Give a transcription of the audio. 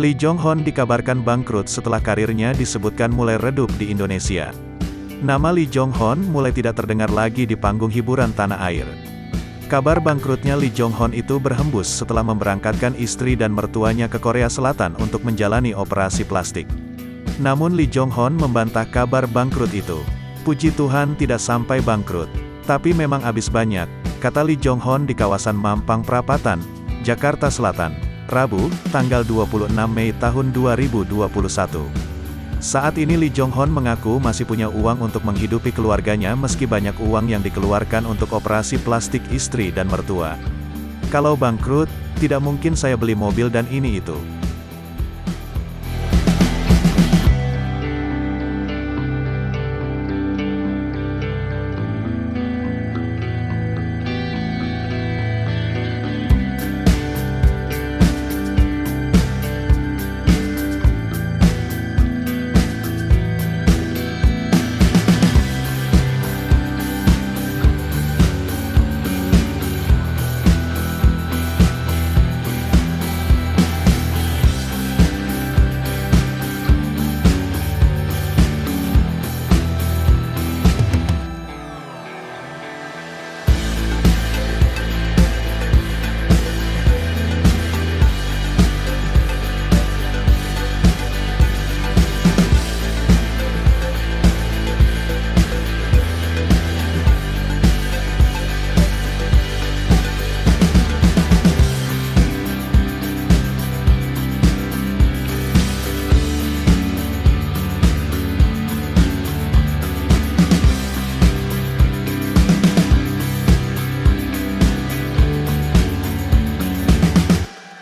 Lee Jong Hon dikabarkan bangkrut setelah karirnya disebutkan mulai redup di Indonesia. Nama Lee Jong Hon mulai tidak terdengar lagi di panggung hiburan tanah air. Kabar bangkrutnya Lee Jong Hon itu berhembus setelah memberangkatkan istri dan mertuanya ke Korea Selatan untuk menjalani operasi plastik. Namun Lee Jong Hon membantah kabar bangkrut itu. Puji Tuhan tidak sampai bangkrut. Tapi memang habis banyak, kata Lee Jong Hon di kawasan Mampang Perapatan, Jakarta Selatan, Rabu, tanggal 26 Mei tahun 2021. Saat ini Lee Jong Hon mengaku masih punya uang untuk menghidupi keluarganya meski banyak uang yang dikeluarkan untuk operasi plastik istri dan mertua. Kalau bangkrut, tidak mungkin saya beli mobil dan ini itu.